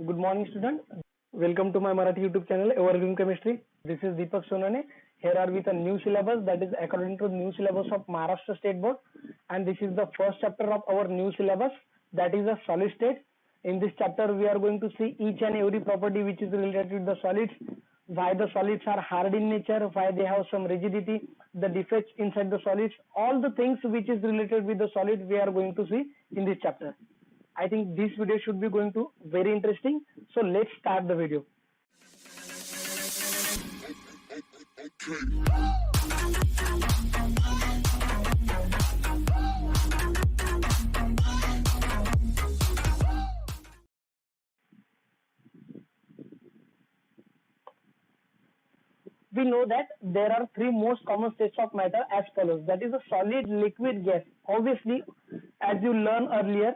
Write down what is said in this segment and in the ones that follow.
Good morning, student. Welcome to my Marathi YouTube channel, Evergreen Chemistry. This is Deepak Sonane. Here are with a new syllabus that is according to the new syllabus of Maharashtra State Board, and this is the first chapter of our new syllabus, that is a solid state. In this chapter, we are going to see each and every property which is related to the solids, why the solids are hard in nature, why they have some rigidity, the defects inside the solids, all the things which is related with the solid we are going to see in this chapter. I think this video should be going to very interesting. So let's start the video. We know that there are three most common states of matter as follows. That is a solid, liquid, gas. Obviously, as you learned earlier,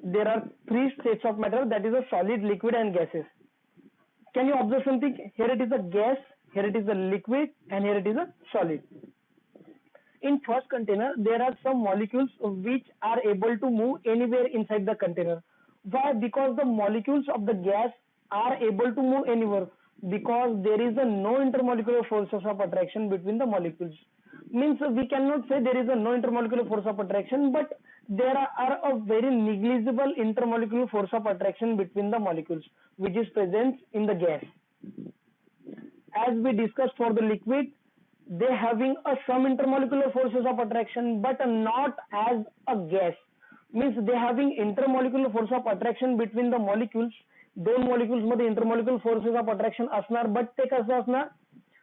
there are three states of matter, that is a solid, liquid and gases. Can you observe something? Here it is a gas, here it is a liquid and here it is a solid. In first container, there are some molecules which are able to move anywhere inside the container. Why? Because the molecules of the gas are able to move anywhere, because there is a no intermolecular forces of attraction between the molecules. Means we cannot say there is a no intermolecular force of attraction, but there are a very negligible intermolecular force of attraction between the molecules which is present in the gas. As we discussed for the liquid, they having some intermolecular forces of attraction but not as a gas. Means they having intermolecular force of attraction between the molecules. दोन molecules मध्ये intermolecular forces of attraction असणार, but ते कसं असणार,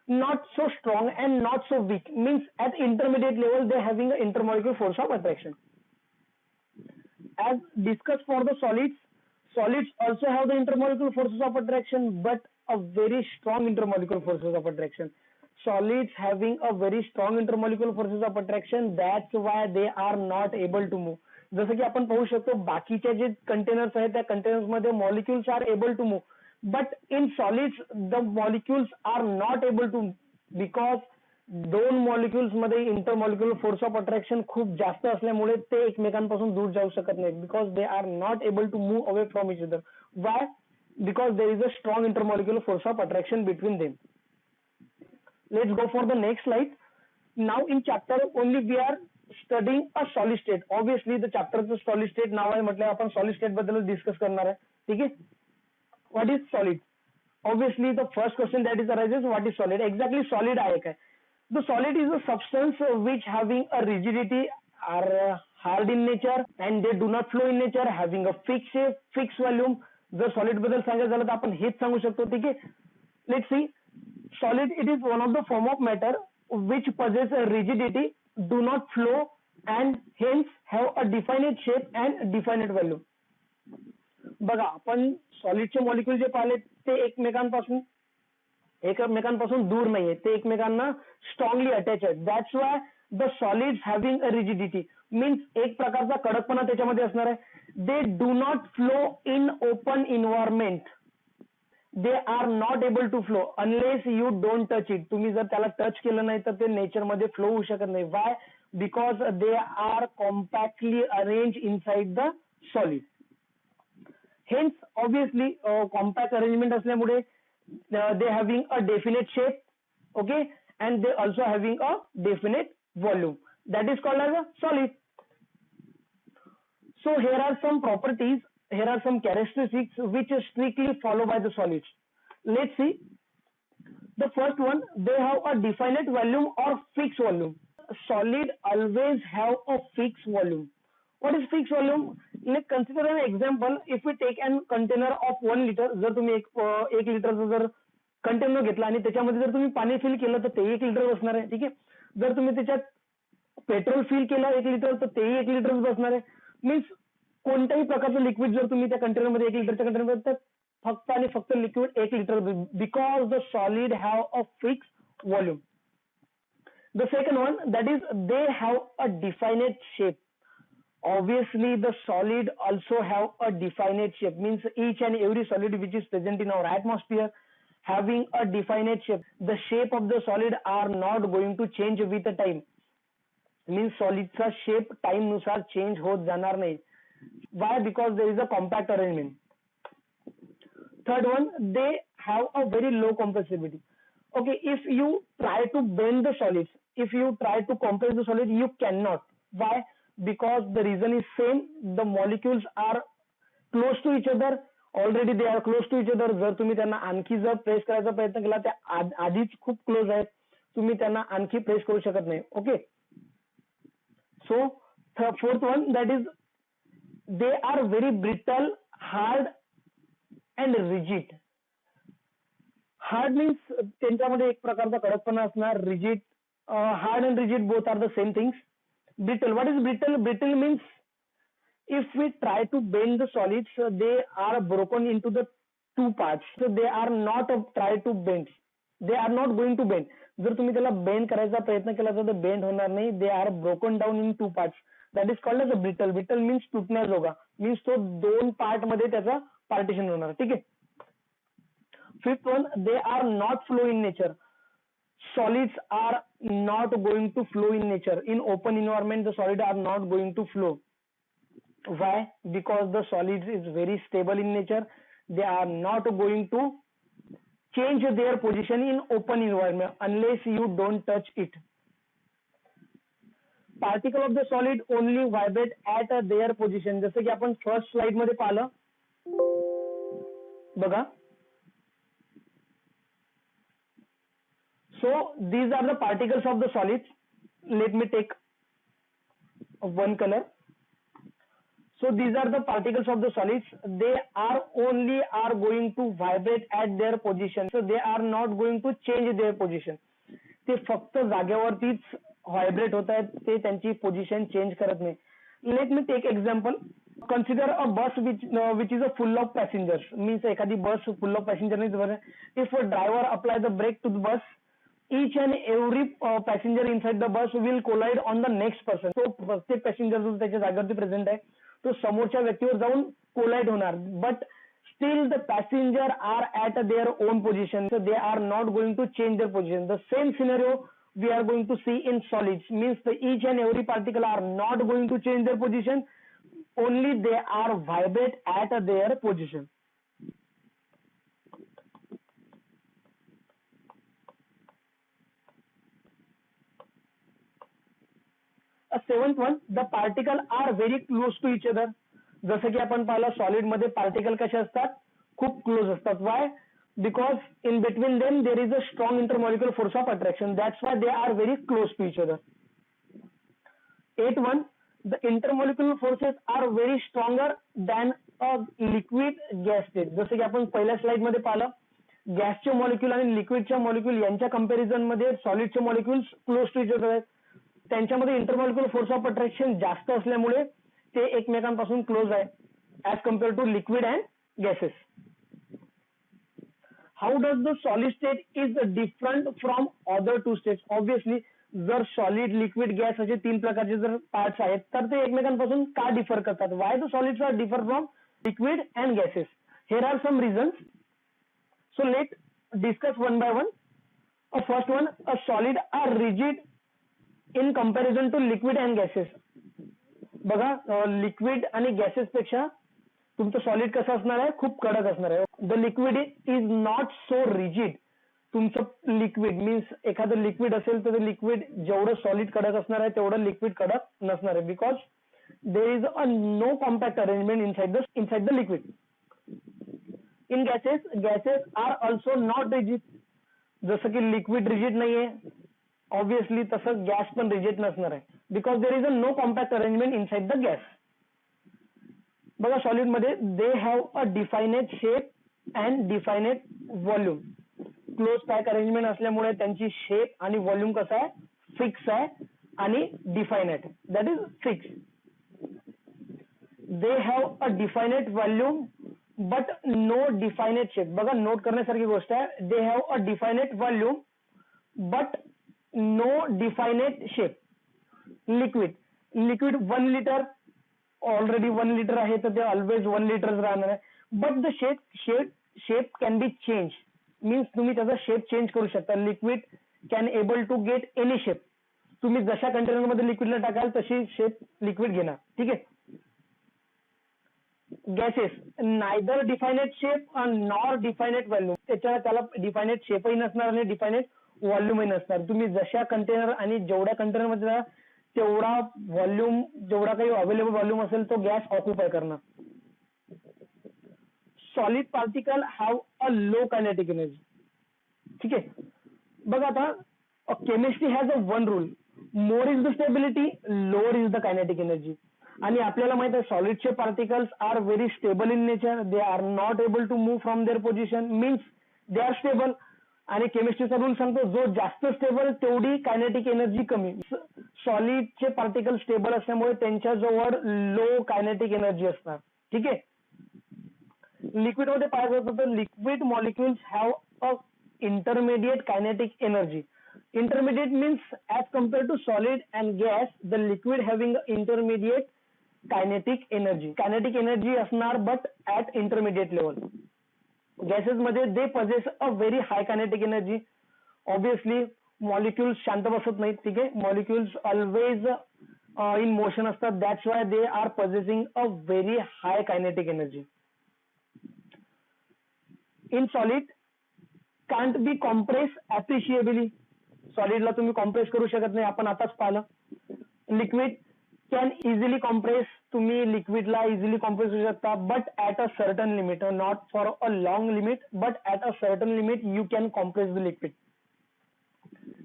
not so strong and not so weak. Means at intermediate level they having an intermolecular force of attraction. As discussed for the solids, solids also have the intermolecular forces of attraction but a very strong intermolecular forces of attraction. Solids having a very strong intermolecular forces of attraction, that's why they are not able to move. जसं की आपण पाहू शकतो बाकीचे जे containers आहेत त्या containers मध्ये molecules are able to move, but in solids the molecules are not able to, because दोन मॉलिक्युल्स मध्ये इंटरमॉलिक्युलर फोर्स ऑफ अट्रॅक्शन खूप जास्त असल्यामुळे ते एकमेकांपासून दूर जाऊ शकत नाहीत, because they are not able to move away from each other. Why? Because there is a strong intermolecular force of attraction between them. Let's go for the next slide. Now in chapter only we are studying a solid state. Obviously the chapter चं solid state नाव आहे म्हटलं आपण solid state बद्दलच discuss करणार आहे. ठीक आहे. What is solid? Obviously the first question that is arises, what is solid? Exactly solid आहे काय? The solid is a substance which having a rigidity, are hard in nature and they do not flow in nature, having a fixed shape, fixed volume. जर solid बद्दल सांगायचं झालं तर आपण हेच सांगू शकतो. ठीक आहे. Let's see. Solid, it is one of the form of matter which possess a rigidity, do not flow and hence have a definite shape and definite value. बघा आपण सॉलिडचे मॉलिक्युल जे पाहिले ते एकमेकांपासून दूर नाहीये, ते एकमेकांना स्ट्रॉंगली अटॅच आहेत. That's why the solids having a rigidity, means एक प्रकारचा कडकपणा त्याच्यामध्ये असणार आहे. They do not flow in open environment. They are not able to flow unless you don't touch it. तुम्ही जर त्याला टच केलं नाही तर ते नेचर मध्ये फ्लो होऊ शकत नाही. Why? Because they are compactly arrange inside the solid. Hence obviously compact arrangement असल्यामुळे they having a definite shape, okay, and they also having a definite volume. That is called as a solid. So here are some properties, here are some characteristics which are strictly followed by the solids. Let's see. The first one, they have a definite volume or fixed volume. Solid always have a fixed volume. What is fixed volume? Let's consider an example. If we take an container of 1 liter, जर तुम्ही एक लिटरचं जर container घेतला आणि त्याच्यामध्ये जर तुम्ही पाणी फिल केलं तर ते 1 लिटर बसणार आहे. ठीक आहे. जर तुम्ही त्याच्यात पेट्रोल फिल केलं 1 लिटर तर तेही 1 लिटर बसणार आहे. मीन्स कोणत्याही प्रकारचं लिक्विड जर तुम्ही त्या कंटेनरमध्ये 1 लिटरच्या कंटेनरमध्ये तर फक्त आणि फक्त liquid 1 litre, because the solid have a fix volume. The second one, that is they have a definite shape. Obviously the solid also have a definite shape, means each and every solid which is present in our atmosphere having a definite shape. The shape of the solid are not going to change with the time. Means solidचा shape time नुसार change होत जाणार नाही. Why? Because there is a compact arrangement. Third one, they have a very low compressibility. Okay, if you try to bend the solids, if you try to compress the solid, you cannot. Why? Because the reason is same. The molecules are close to each other. Already they are close to each other. जर तुम्ही त्यांना आणखी जर press करायचा प्रयत्न केला, ते आधीच खूप क्लोज आहेत, तुम्ही त्यांना आणखी प्रेस करू शकत नाही. Okay, so fourth one, that is they are very brittle, hard and rigid. Hard means त्यांच्यामध्ये एक प्रकारचा कडकपणा असणार. Rigid, hard and rigid both are the same things. Brittle, what is brittle? Brittle means if we try to bend the solids, they are broken into the two parts. So they are not try to bend. They are not going to bend. जर तुम्ही त्याला bend करायचा प्रयत्न केला तर ते bend होणार नाही. They are broken down in two parts. That is called as a brittle. Brittle means तुटण्याजोगा, मीन्स तो दोन पार्ट मध्ये त्याचा पार्टिशन होणार. ठीक आहे. Fifth one, they are not flow in nature. Solids are not going to flow in nature. In open environment, the solid are not going to flow. Why? Because the solids is very stable in nature. They are not going to change their position in open environment unless you don't touch it. Particle of the solid only vibrate at their position. जसं की आपण first slide मध्ये पाहिलं बघा. So these are the particles of the solids. Let me take one color. So these are the particles of the solids. They are only are going to vibrate at their position. So they are not going to change their position. ते फक्त जागेवरतीच vibrate होत आहेत, ते त्यांची position change करत नाही. Let me take example. Consider a bus which is a full of passengers. Means एखादी bus full of passenger नाही. If a driver apply the brake to the bus, each and every passenger inside the bus will collide on the next person. तो प्रत्येक passenger जो त्याच्या जागेवरती present आहे तो समोरच्या व्यक्तीवर जाऊन कोलाइड होणार. But still the passenger are at their own position. So they are not going to change their position. The same scenario we are going to see in solids. Means the each and every particle are not going to change their position. Only they are vibrate at their position. A seventh one, the particle are very close to each other. जसं की आपण पाहिलं solid मध्ये particle कसे असतात, खूप close असतात. Why? Because in between them there is a strong intermolecular force of attraction. That's why they are very close to each other. At one, the intermolecular forces are very stronger than a liquid gas state. जसं की आपण पहिल्या slide मध्ये पाहिलं, गॅसचे molecule आणि लिक्विडच्या molecule यांच्या comparison मध्ये सॉलिडचे molecules close to each other आहेत. त्यांच्यामध्ये इंटरमॉलिक्युलर फोर्स ऑफ अट्रॅक्शन जास्त असल्यामुळे ते एकमेकांपासून क्लोज आहे as compare to liquid and gases. How does the solid state is different from other two states? Obviously जर सॉलिड, लिक्विड, गॅस असे तीन प्रकारचे जर पार्ट्स आहेत तर ते एकमेकांपासून का डिफर करतात? Why the solids are differ from liquid and gases? Here are some reasons. So let discuss one by one. First one, a solid are rigid in comparison to liquid and gases. बघा, liquid आणि gases पेक्षा तुमचं solid कसं असणार आहे? खूप कडक असणार आहे. The liquid is not so rigid. तुमचं लिक्विड मीन्स एखादं लिक्विड असेल तर लिक्विड जेवढं सॉलिड कडक असणार आहे तेवढं लिक्विड कडक नसणार आहे. Because there is a no compact arrangement inside the liquid. In gases are also not rigid. जसं की लिक्विड रिजिड नाहीये, ऑब्विसली तसं गॅस पण रिजिड नसणार आहे. Because there is a no compact arrangement inside the gas. बघा, solid मध्ये they have a definite shape and definite volume. Close pack arrangement असल्यामुळे त्यांची शेप आणि व्हॉल्यूम कसं आहे? फिक्स आहे आणि definite. That is fix. They have a definite volume but no definite shape. बघा, नोट करण्यासारखी गोष्ट आहे. They have a definite volume but no definite shape. Liquid 1 litre already 1 litre आहे तर ते ऑलवेज 1 लिटरच राहणार आहे. But the shape can be change. Means तुम्ही त्याचा शेप चेंज करू शकता. Liquid can able to get any shape. तुम्ही जशा कंटेनर मध्ये लिक्विडला टाकाल तशी शेप लिक्विड घेणार. ठीक आहे. Gases neither definite shape nor definite volume, त्याला डिफायनेट शेपही नसणार आणि डिफायनेट व्हॉल्यूमही नसणार. तुम्ही जशा कंटेनर आणि जेवढ्या कंटेनर मध्ये तेवढा व्हॉल्यूम, जेवढा काही अवेलेबल व्हॉल्यूम असेल तो गॅस ऑक्युपाय करणार. Solid particle have a low kinetic energy. ठीक आहे. बघा आता chemistry has a one rule, more is the stability lower is the kinetic energy. आणि आपल्याला माहित आहे सॉलिडचे particles are very stable in nature, they are not able to move from their position, means they are stable. आणि केमिस्ट्रीचा rule सांगतो जो जास्त स्टेबल तेवढी कायनेटिक एनर्जी कमी. सॉलिडचे पार्टिकल स्टेबल असल्यामुळे त्यांच्याजवळ लो कायनेटिक एनर्जी असणार. ठीक आहे. लिक्विड मध्ये पाहायचं होतं तर liquid molecules have a intermediate kinetic energy. Intermediate means as compared to solid and gas, the liquid having intermediate kinetic energy. Kinetic energy असणार but at intermediate level. Gases मध्ये they possess a very high kinetic energy. Obviously molecules शांत बसत नाहीत. ठीक आहे. Molecules always in motion असतात. That's why they are possessing a very high kinetic energy. In solid can't be compressed appreciably. सॉलिडला तुम्ही compress करू शकत नाही, आपण आताच पाहिलं. लिक्विड कॅन इझिली कॉम्प्रेस, तुम्ही लिक्विडला इझिली कॉम्प्रेस करू शकता but at a certain limit, not for a long limit but at a certain limit you can compress the liquid.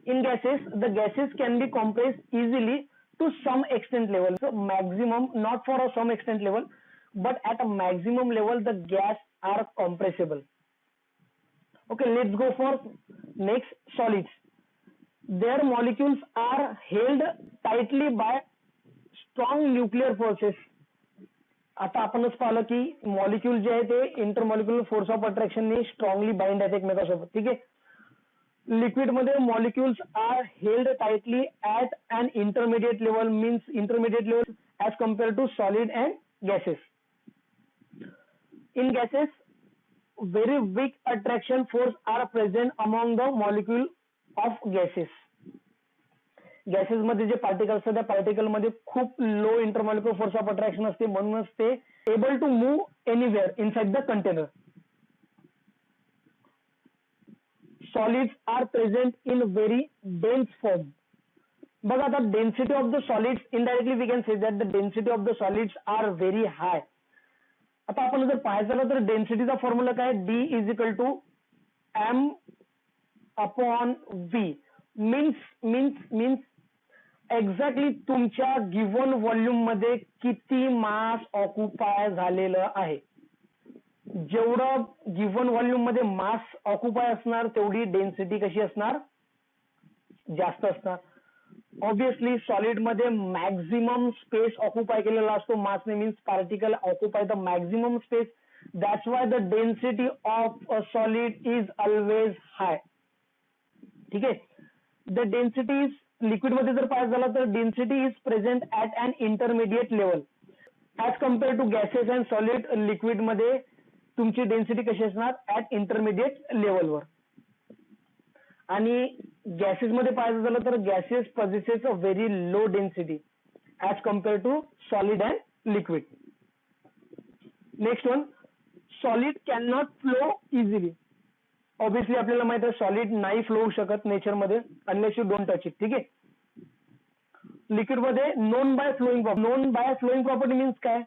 In gases the gases can be compress easily to some extent level. So maximum, not for a some extent level but at a maximum level the gas are compressible. Okay, let's go for next, solids. Their molecules are held tightly by strong nuclear forces. आता आपणच पाहिलं की molecule जे आहे ते intermolecular force of अट्रॅक्शनने strongly bind आहेत एकमेकांसोबत. ठीक आहे. लिक्विड मध्ये molecules are held tightly at an intermediate level, means intermediate level as compare to solid and gases. In gases very weak attraction force are present among the molecule of gases. Gases मध्ये जे particle असतात त्या particle मध्ये खूप low intermolecular force of attraction असते, म्हणूनच ते able to move anywhere inside the container. Solids are present in very dense form. बघा आता density of the solids, indirectly we can say that the density of the solids are very high. आता आपण जर पाहायचं झालं तर डेन्सिटीचा formula काय, D is equal to M upon V. Means exactly तुमच्या गिव्हन व्हॉल्यूम मध्ये किती मास ऑक्युपाय झालेलं आहे. जेवढं गिव्हन व्हॉल्यूम मध्ये मास ऑक्युपाय असणार तेवढी डेन्सिटी कशी असणार, जास्त असणार. ऑब्विसली सॉलिड मध्ये मॅक्झिमम स्पेस ऑक्युपाय केलेला असतो मासने, means particle occupy the maximum space. That's why the density of a solid is always high. ठीक आहे. द डेन्सिटी इज, लिक्विड मध्ये जर पाहायचं झालं तर density is present at an intermediate level as compare to gases and solid. Liquid मध्ये तुमची density कशी असणार, ॲट इंटरमिडिएट लेवलवर. आणि गॅसेस मध्ये पाहायचं झालं तर gases possesses a very low density as compare to solid and liquid. Next one, solid can not flow easily. Obviously आपल्याला माहित आहे सॉलिड नाही फ्लो होऊ शकत नेचरमध्ये unless you don't touch it. ठीक आहे. लिक्विड मध्ये known by flowing property means काय,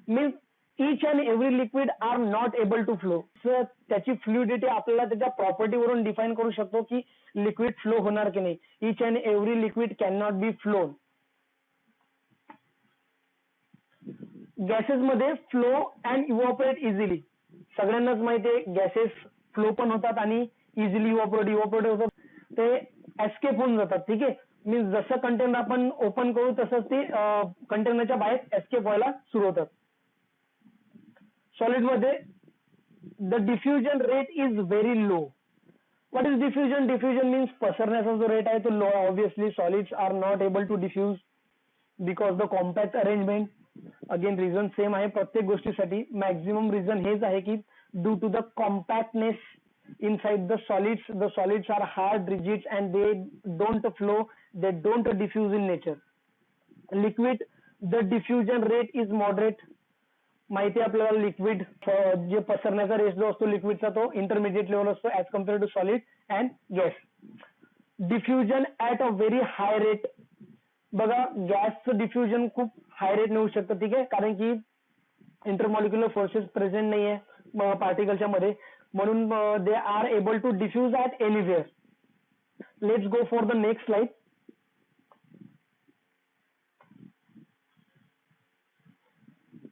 means each and every liquid are not able to flow. So त्याची फ्लुइडिटी आपल्याला त्याच्या प्रॉपर्टीवरून डिफाईन करू शकतो की लिक्विड फ्लो होणार की नाही. each and every liquid cannot be flown. Gases मध्ये फ्लो अँड इव्हॉपरेट इझिली. सगळ्यांनाच माहिती आहे गॅसेस फ्लो पण होतात आणि इझिली इव्हॉपरेट होतात, ते एस्केप होऊन जातात. ठीक आहे. मीन्स जसं कंटेनर आपण ओपन करू तसंच ते कंटेनरच्या बाहेर एस्केप व्हायला सुरू होतात. सॉलिड मध्ये the diffusion rate is very low. What is diffusion, diffusion means पसरण्याचा जो रेट आहे तो low. Obviously solids are not able to diffuse because the compact arrangement. Again reason same आहे प्रत्येक गोष्टीसाठी. मॅक्झिमम रिझन हेच आहे की due to the compactness inside the solids are hard, rigid and they don't flow, they don't diffuse in nature. Liquid, the diffusion rate is moderate. माहिती आहे आपल्याला liquid जे पसरण्याचा रेश जो असतो लिक्विडचा तो इंटरमिडिएट लेवल असतो as compare to solid and gas. Diffusion at a very high rate. बघा गॅसचं डिफ्युजन खूप हाय रेट नेऊ शकतं, ठीक आहे, कारण की इंटरमॉलिक्युलर फोर्सेस प्रेझेंट नाही आहे पार्टिकलच्या मध्ये, म्हणून they are able to diffuse at anywhere. Let's go for the next slide.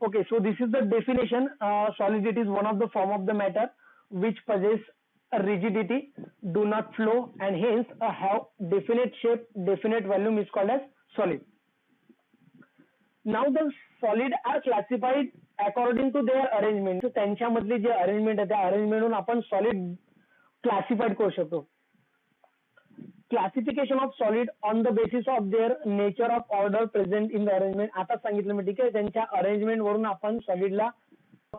Okay, so this is the definition. Solidity is one of the form of the matter which possess a rigidity, do not flow, and hence have definite shape, definite volume is called as solid. Now the solid are classified according to their arrangement. So त्यांच्यामधली जे arrangement आहे त्या arrangement वरून आपण solid classified करू शकतो. Classification of solid on the basis of there nature of order present in the arrangement. आता सांगितलं मी, ठीक आहे, त्यांच्या अरेंजमेंट वरून आपण सॉलिडला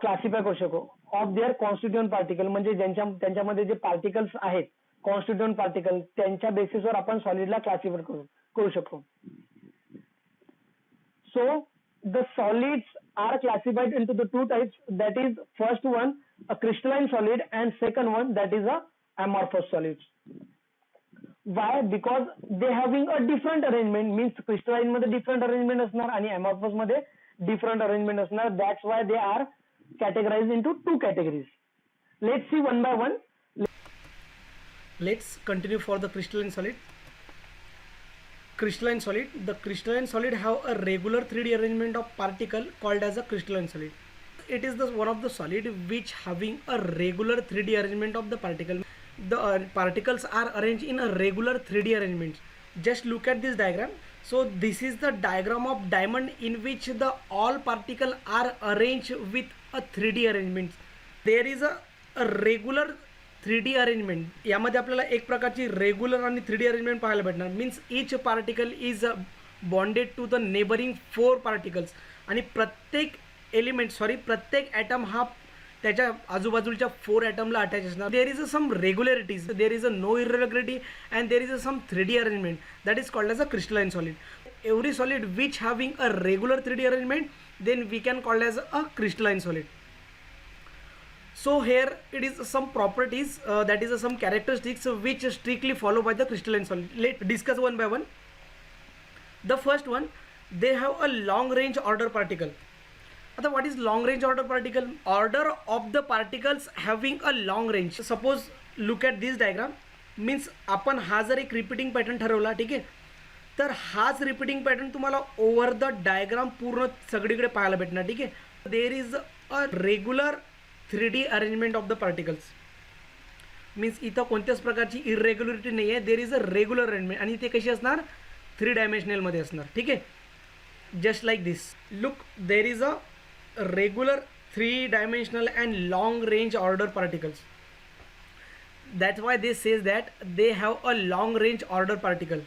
क्लासिफाय करू शकतो. ऑफ देअर कॉन्स्टिट्युएंट पार्टिकल, म्हणजे त्यांच्यामध्ये जे पार्टिकल्स आहेत कॉन्स्टिट्युएंट पार्टिकल, त्यांच्या बेसिसवर आपण सॉलिडला क्लासिफाय करू शकतो. So the solids are classified into the two types, that is first one a crystalline solid and second one that is a amorphous solids. Why? Because they having a different arrangement, means crystalline मध्ये different arrangement असणार आणि amorphous मध्ये different arrangement असणार. That's why they are categorized into two categories. Let's see one by one. Let's continue for the crystalline solid. Crystalline solid. The crystalline solid have a regular 3D arrangement of particle called as a crystalline solid. It is the one of the solid which having a regular 3D arrangement of the particle. The particles are arranged in a regular 3D arrangement. Just look at this diagram. So this is the diagram of diamond in which the all particle are arranged with a 3D arrangement. There is a regular 3D arrangement. यामध्ये आपल्याला एक प्रकारची regular आणि 3D arrangement पाहायला भेटणार. Means each particle is bonded to the neighbouring 4 particles आणि प्रत्येक item हा त्याच्या आजूबाजूच्या 4 ॲटमला अटॅच असणार. There is some regularities, there is no irregularity and there is some 3D arrangement that is called as a crystalline solid. Every solid which having a regular 3D arrangement then we can called as a crystalline solid. So here it is some properties that is some characteristics which strictly followed by the crystalline solid. Let's discuss one by one. The first one, they have a long range order particle. आता what is long range order particle? Order of the particles having a long range. Suppose look at this diagram, means आपण हा जर एक repeating pattern ठरवला, ठीक आहे, तर हाच रिपीटिंग पॅटर्न तुम्हाला ओव्हर द डायग्राम पूर्ण सगळीकडे पाहायला भेटणार. ठीक आहे, देर is a regular 3D arrangement of the particles. Means इथं कोणत्याच प्रकारची इरेग्युलरिटी नाही आहे. देर इज अ रेग्युलर अरेंजमेंट आणि ते कशी असणार, 3 डायमेन्शनलमध्ये असणार. ठीक आहे, just like this. Look, there is a regular 3 dimensional and long range order particles. That's why they says that they have a long range order particle.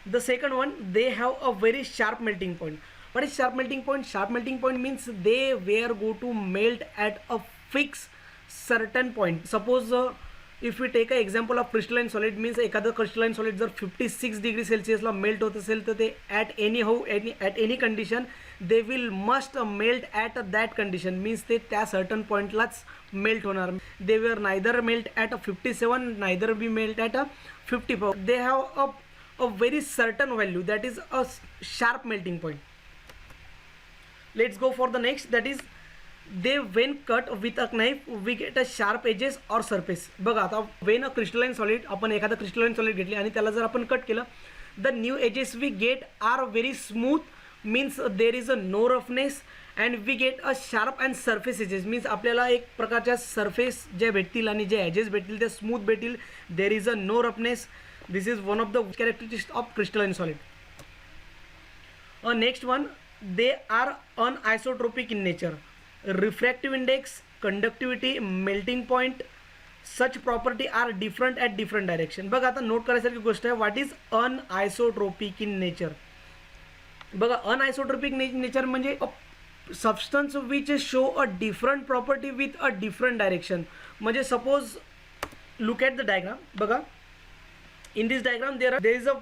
The second one, they have a very sharp melting point. What is sharp melting point? Sharp melting point means they were go to melt at a fixed certain point. Suppose if we take an example of crystalline solid, means एखादं crystalline solid जर 56 degree Celsius ला melt होत असेल तर ते at any condition they will must melt at that condition. means ते त्या certain point लाच मेल्ट होणार. They were neither melt at a 57, neither be melt at a 54. They have a very certain value, that is a sharp melting point. Let's go for the next, that is they when cut with a knife we get a sharp edges or surface. बघा आता when a crystalline solid, आपण एखादा crystalline solid घेतली आणि त्याला जर आपण cut केलं, the new edges we get are very smooth, means there is a no roughness and we get a sharp and surface edges. means आपल्याला एक प्रकारच्या surface जे भेटतील आणि जे edges भेटतील ते smooth भेटतील. there is a no roughness. This is one of the characteristics of crystalline solid. Next one, they are anisotropic in nature. Refractive index, conductivity, melting point, such property are different at different direction. बघा आता note करायसारखी गोष्ट आहे, what is anisotropic in nature. बघा anisotropic nature म्हणजे substance which show a different property with a different direction. म्हणजे suppose look at the diagram. बघा, in this diagram there is a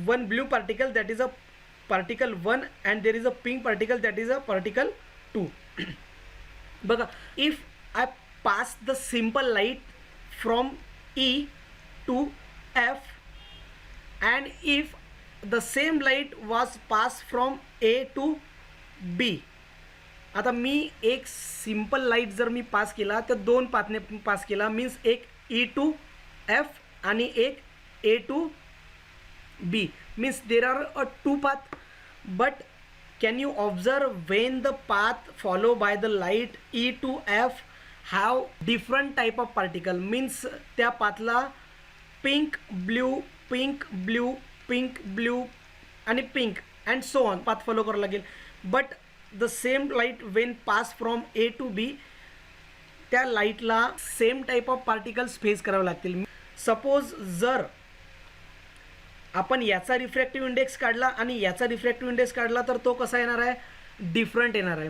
one blue particle that is a particle 1 and there is a pink particle, that is a particle 2. बघा, if I pass the simple light from E to F and if the same light was passed from A to B, आता मी एक simple light जर मी pass केला तर दोन पाथने pass केला, means एक E टू F आणि एक A to B, means there are a two path. But can you observe when the path followed by the light E to F have different type of particle, means त्या पाथला pink blue pink blue pink blue आणि pink and so on path follow करावं लागेल. But the same light when pass from A to B, त्या लाईटला same type of particles face करावे लागतील. Suppose जर आपण याचा रिफ्रॅक्टिव्ह इंडेक्स काढला आणि याचा रिफ्रॅक्टिव्ह इंडेक्स काढला तर तो कसा येणार आहे, डिफरंट येणार आहे.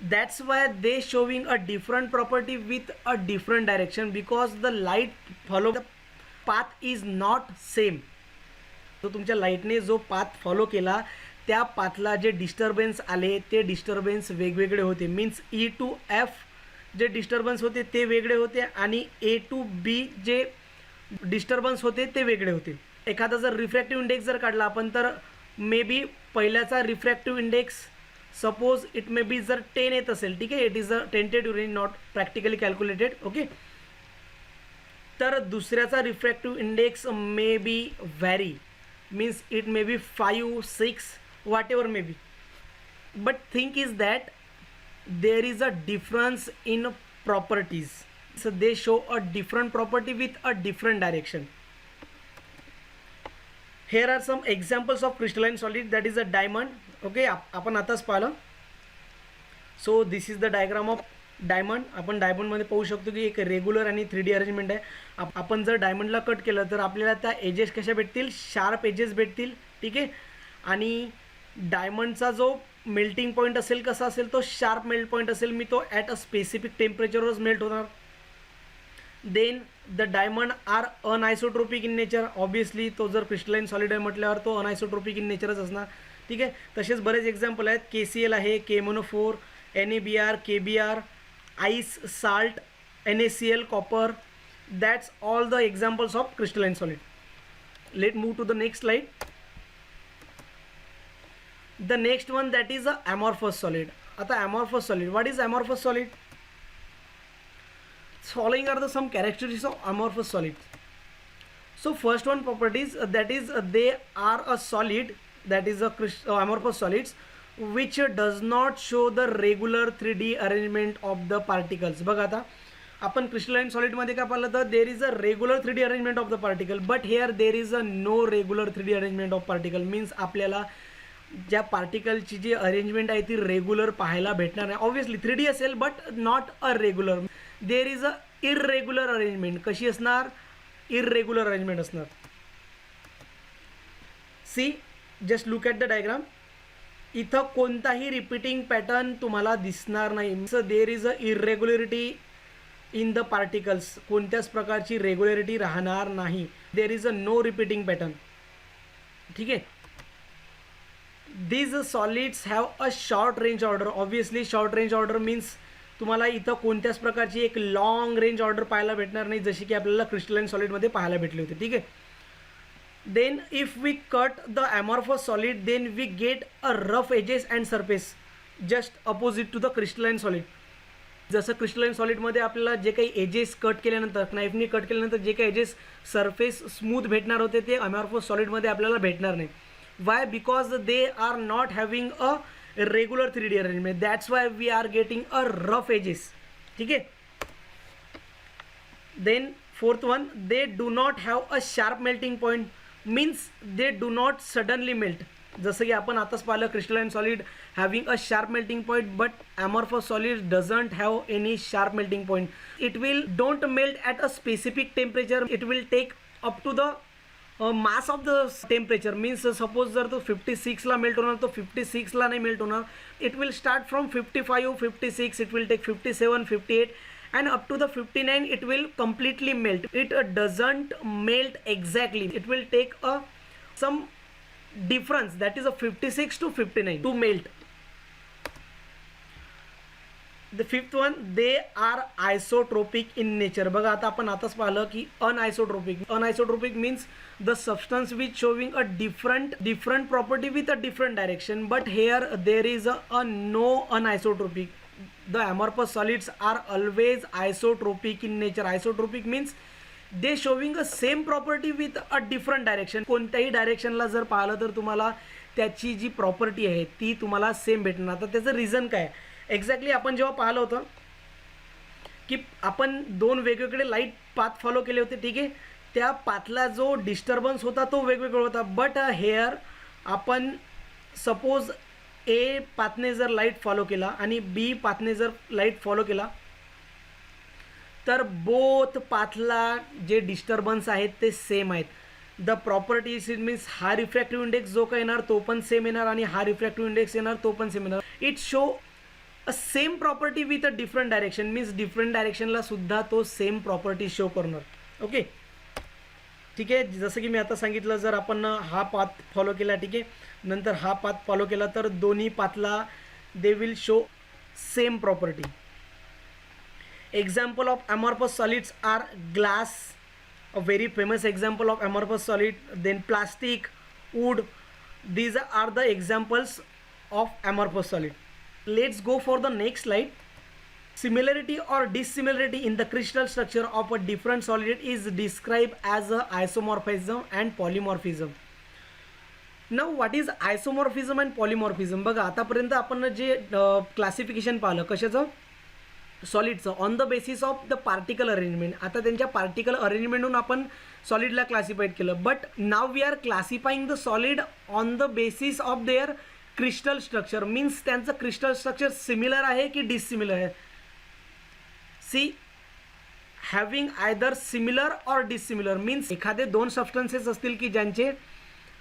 That's why they showing a different property with a different direction, because the light follow the path is not same. तो तुमच्या लाईटने जो पाथ फॉलो केला त्या पाथला जे डिस्टर्बन्स आले ते डिस्टर्बन्स वेगवेगळे होते. मीन्स ई टू एफ जे डिस्टर्बन्स होते ते वेगळे होते आणि ए टू बी जे डिस्टर्बन्स होते ते वेगळे होते. एखादा जर रिफ्रॅक्टिव्ह इंडेक्स जर काढला आपण तर मे बी पहिल्याचा refractive index suppose it may be जर 10 येत असेल, ठीक आहे, it is a tentative range, not practically calculated, okay. तर दुसऱ्याचा refractive index may be vary, means it may be 5, 6, whatever may be. But think is that there is a difference in properties, so they show a different property with a different direction. Here are some examples of crystalline solid, that is a diamond. Okay, आपण आताच पाहिलं. So this is the diagram of diamond. आपण डायमंडमध्ये पाहू शकतो की एक regular आणि 3D arrangement आहे. आपण जर डायमंडला कट केलं तर आपल्याला त्या एजेस कशा भेटतील, शार्प एजेस भेटतील, ठीक आहे. आणि डायमंडचा जो मेल्टिंग पॉईंट असेल कसा असेल, तो शार्प मेल्ट पॉईंट असेल, मी तो ॲट अ स्पेसिफिक टेम्परेचरवरच मेल्ट होणार. Then the diamond are anisotropic in nature, obviously तो जर क्रिस्टलाइन सॉलिड आहे म्हटल्यावर तो अनआयसोट्रोपिक इन नेचरच असणार, ठीक आहे. तसेच बरेच एक्झाम्पल आहेत, KCl आहे, KMnO4, NaBr, KBr, ice, salt, NaCl, copper. That's all the examples of crystalline solid. Let move to the next slide. The next one that is a amorphous solid. आता amorphous solid, what is amorphous solid? Following are the some characteristics of amorphous solids. So first one properties, that is they are a solid, that is a amorphous solids which does not show the regular 3D arrangement of the particles. बघा आता आपण crystalline solid मध्ये काय पाहिलं तर there is a regular 3D arrangement of the particle, but here there is a no regular 3D arrangement of particle. Means आपल्याला ज्या पार्टिकलची जी arrangement आहे ती रेग्युलर पाहायला भेटणार नाही. ऑब्वियसली 3D असेल but not a regular. There is a irregular arrangement. कशी असणार, इररेग्युलर अरेंजमेंट असणार. See, just look at the diagram. इथं कोणताही रिपीटिंग पॅटर्न तुम्हाला दिसणार नाही. So there is a irregularity in the particles. कोणत्याच प्रकारची रेग्युलरिटी राहणार नाही. There is a no repeating pattern, ठीक आहे. these solids have a short range order. obviously short range order means तुम्हाला इथं कोणत्याच प्रकारची एक लॉंग रेंज ऑर्डर पाहायला भेटणार नाही, जशी की आपल्याला क्रिस्टलाइन सॉलिडमध्ये पाहायला भेटली होती, ठीक आहे. Then if we cut the amorphous solid then we get a rough edges and surface just opposite to the crystalline solid. जसं क्रिस्टलाइन सॉलिडमध्ये आपल्याला जे काही एजेस कट केल्यानंतर, नाईफनी कट केल्यानंतर जे काही एजेस सरफेस स्मूथ भेटणार होते ते amorphous सॉलिडमध्ये आपल्याला भेटणार नाही. Why? Because they are not having a regular 3D arrangement. That's why we are getting a rough edges. ठीक है. Then fourth one, they do not have a sharp melting point. Means they do not suddenly melt. जसं की आपण आताच पाहिलं crystalline solid having a sharp melting point, but amorphous solid doesn't have any sharp melting point. It will don't melt at a specific temperature. It will take up to the mass of the temperature. Means suppose जर तो 56 ला melt होणार तो 56 ला नाही melt होणार. It will start from 55, 56, it will take 57, 58 and up to the 59 it will completely melt. It doesn't melt exactly. It will take some difference, that is a 56 to 59 to melt. The fifth one, they are isotropic in nature. बघा आता आपण आताच पाहिलं की अनआयसोट्रोपिक means the substance which showing a different property with a different direction, but here there is a no anisotropic. The amorphous solids are always isotropic in nature. Isotropic means they showing a same property with a different direction. कोणत्याही डायरेक्शनला जर पाहिलं तर तुम्हाला त्याची जी property आहे ती तुम्हाला same भेटणार. आता त्याचं रिझन काय एक्झॅक्टली आपण जेव्हा पाहिलं होतं की आपण दोन वेगवेगळे लाईट पाथ फॉलो केले होते, ठीक आहे, त्या पाथला जो डिस्टर्बन्स होता तो वेगवेगळा होता. बट हेअर आपण सपोज ए पाथने जर लाईट फॉलो केला आणि बी पाथने जर लाईट फॉलो केला तर बोथ पाथला जे डिस्टर्बन्स आहेत ते सेम आहेत. द प्रॉपर्टीज इट मीन्स हा रिफ्रॅक्टिव्ह इंडेक्स जो काय येणार तो पण सेम येणार आणि हा रिफ्रॅक्टिव्ह इंडेक्स येणार तो पण सेम येणार. It show a same property with a different direction means different डायरेक्शनला सुद्धा तो सेम प्रॉपर्टी शो करणार. ओके, ठीक आहे. जसं की मी आता सांगितलं, जर आपण हा पाथ फॉलो केला, ठीक आहे, नंतर हा पाथ फॉलो केला तर दोन्ही पाथला they will show same property. Example of amorphous solids are glass, a very famous example of amorphous solid, then plastic, wood. These are the examples of amorphous solid. Let's go for the next slide. Similarity or dissimilarity in the crystal structure of a different solid is described as a isomorphism and polymorphism. Now what is isomorphism and polymorphism? बघा आतापर्यंत आपण जे classification पाहिलं कशाचं, सॉलिडचं, on the basis of the particle arrangement. आता त्यांच्या particle अरेंजमेंटहून आपण सॉलिडला क्लासिफाईड केलं. But now we are classifying the solid on the basis of their crystal structure. Means त्यांचं क्रिस्टल स्ट्रक्चर सिमिलर आहे की डिसिमिलर आहे. See having either similar or dissimilar means एखादे दोन सबस्टन्सेस असतील की ज्यांचे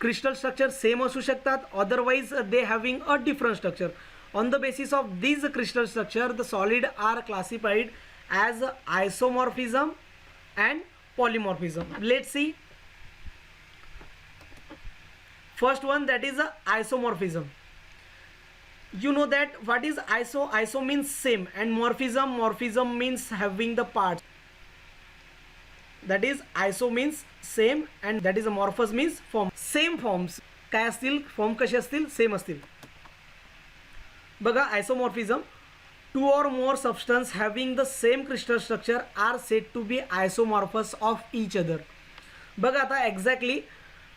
क्रिस्टल स्ट्रक्चर सेम असू शकतात, otherwise they having a different structure. On the basis of these crystal structure, the solid are classified as isomorphism and polymorphism. Let's see. First one, that is isomorphism. You know that what is iso? Iso means same, and morphism means having the parts. That is iso means same and that is amorphous means form. Same forms काय असतील, form कसे असतील, same असतील. बघा isomorphism, two or more substance having the same crystal structure are said to be isomorphous of each other. बघा आता exactly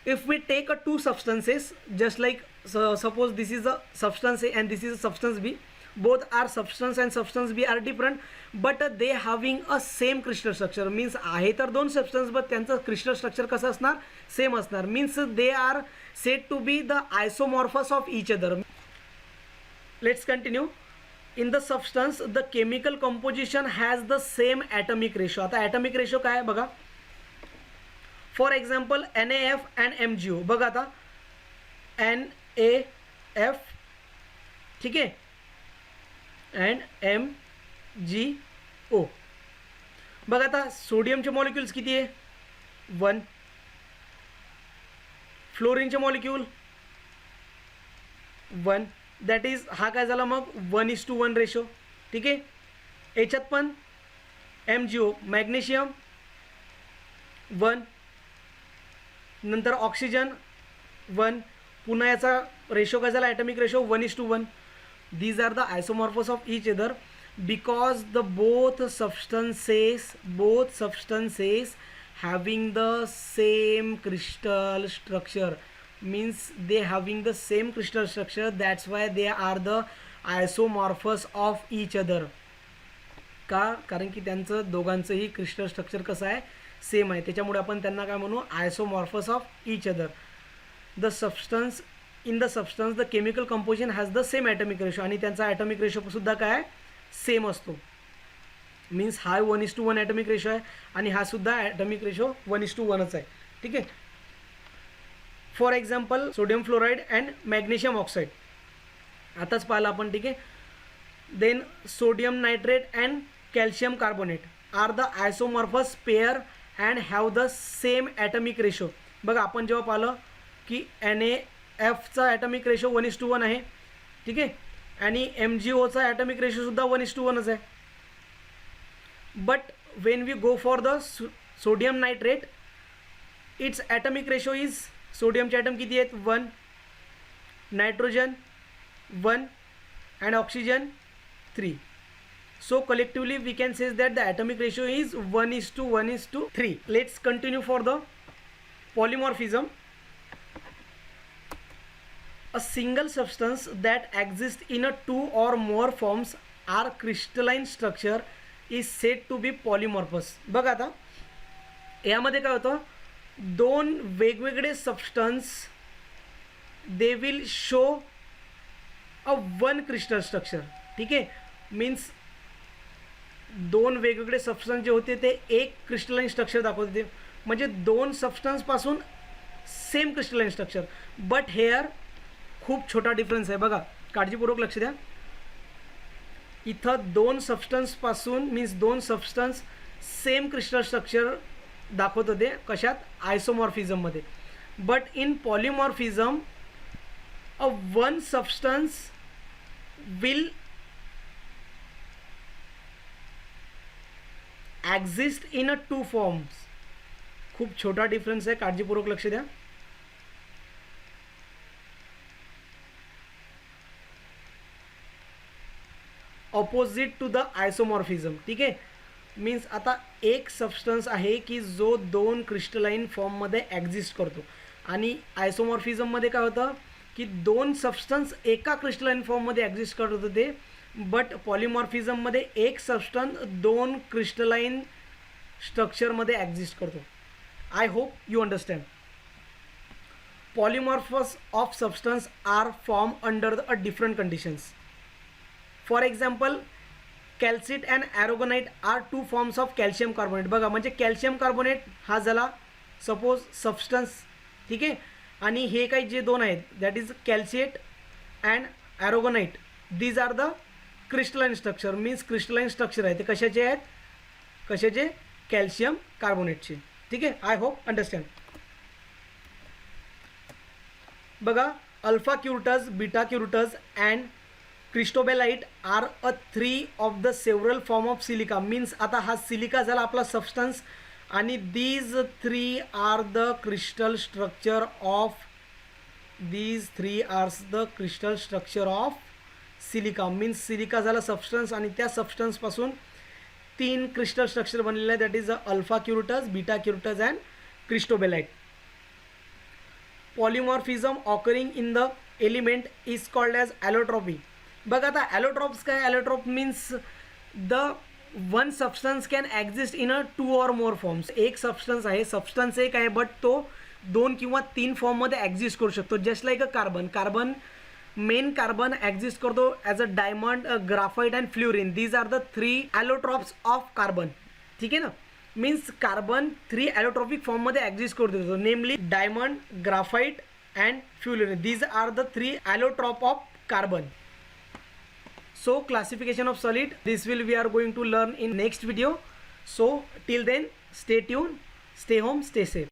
if we take a two substances just like suppose this is a substance A and this is a substance B, both are substance and substance B are different but they having a same crystal structure. means आहे तर दोन substance but त्यांचं crystal structure कसं असणार, same असणार. means they are said to be the isomorphous of each other. Let's continue. In the substance the chemical composition has the same atomic ratio. आता atomic ratio काय आहे बघा. For example NaF and MgO. बघा आता NaF ठीक आहे and MgO. बघा आता सोडियमचे मॉलिक्युल्स किती आहे, 1. फ्लोरीनचे मॉलिक्यूल 1. दॅट इज हा काय झाला मग 1:1 रेशो. ठीक आहे. याच्यात पण MgO मॅग्नेशियम 1, नंतर ऑक्सिजन 1, पुन्हा याचा रेशो काय झाला, atomic ratio 1:1. These are the isomorphous of each other because the both substances having the same crystal structure, means they having the same crystal structure, that's why they are the isomorphous of each other. का, कारण की त्यांचं दोघांचंही crystal structure कसं आहे, same आहे, त्याच्यामुळे आपण त्यांना काय म्हणू, isomorphous of each other. The substance in the substance the chemical composition has the same atomic ratio, आणि त्यांचा ॲटॉमिक रेशो सुद्धा काय सेम असतो. मीन्स हा 1:1 ॲटॉमिक रेशो आहे आणि हा सुद्धा ॲटॉमिक रेशो 1:1च आहे. ठीक आहे. For example sodium fluoride and magnesium oxide आताच पाहिलं आपण. ठीक आहे. Then sodium nitrate and calcium carbonate are the isomorphous pair and have the same atomic ratio. बघा आपण जेव्हा पाहिलं की एफचा ॲटॉमिक रेशो 1:1 आहे. ठीक आहे. आणि MgOचा ॲटॉमिक रेशोसुद्धा 1:1च आहे. But when we go for the sodium nitrate, its atomic ratio is, सोडियमचे ॲटम किती आहेत? 1, nitrogen 1 and oxygen 3. So collectively we can say that the atomic ratio is 1:1:3. Let's continue for the polymorphism. A single substance that exists in a 2 or more forms or crystalline structure is said to be polymorphous. बघा आता यामध्ये काय होतं, दोन वेगवेगळे substance they will show a one crystal structure. ठीक आहे. Means दोन वेगवेगळे सबस्टन्स जे होते ते एक क्रिस्टलाइन स्ट्रक्चर दाखवत होते, म्हणजे दोन सबस्टन्सपासून same crystalline structure. But here खूप छोटा डिफरन्स आहे. बघा काळजीपूर्वक लक्ष द्या. इथं दोन सबस्टन्सपासून मीन्स दोन सबस्टन्स सेम क्रिस्टल स्ट्रक्चर दाखवत होते. कशात? आयसोमॉर्फिझममध्ये. But in polymorphism a one substance will exist in a 2 forms. खूप छोटा डिफरन्स आहे, काळजीपूर्वक लक्ष द्या. Opposite to the isomorphism. ठीक आहे. मीन्स आता एक सबस्टन्स आहे की जो दोन क्रिस्टलाइन फॉर्ममध्ये ॲक्झिस्ट करतो, आणि आयसोमॉर्फिझममध्ये काय होतं की दोन सबस्टन्स एका क्रिस्टलाइन फॉर्ममध्ये ॲक्झिस्ट करत होते. बट पॉलिमॉर्फिझममध्ये एक सबस्टन्स दोन क्रिस्टलाइन स्ट्रक्चरमध्ये ॲक्झिस्ट करतो. I hope you understand. Polymorphous of substance are form under a different conditions. For example calcite and aragonite are 2 forms of calcium carbonate. बघा म्हणजे कॅल्शियम कार्बोनेट हा झाला सपोज सबस्टन्स. ठीक आहे. आणि हे काही जे दोन आहेत that is calcite and aragonite, these are the crystalline structure. Means crystalline structure आहे ते कशाचे आहेत? कशाचे? कॅल्शियम कार्बोनेटचे. ठीक आहे. I hope understand. बघा alpha quartz, beta quartz and cristobalite are a 3 of the several form of silica. Means आता हा सिलिका झाला आपला सबस्टन्स, आणि these 3 are the crystal structure of silica. Means silica झाला सबस्टन्स, आणि त्या सबस्टन्सपासून 3 क्रिस्टल स्ट्रक्चर बनलेले आहे. That is alpha quartz, beta quartz and cristobalite. Polymorphism occurring in the element is called as allotropy. बघा आता ॲलोट्रॉप्स काय? Allotrope means the one substance can exist in a 2 or more forms. एक substance आहे, substance एक आहे, but तो 2 किंवा 3 फॉर्ममध्ये ॲक्झिस्ट करू शकतो. Just like a carbon. Main carbon exist करतो as a diamond, graphite and fluorine. These are the 3 allotropes of carbon. ठीक आहे ना. मीन्स कार्बन 3 ॲलोट्रॉपिक फॉर्ममध्ये ॲक्झिस्ट करू देतो, namely diamond, graphite and fluorine. These are the 3 allotrope of carbon. So classification of solid, this will we are going to learn in next video. So till then, stay tuned, stay home, stay safe.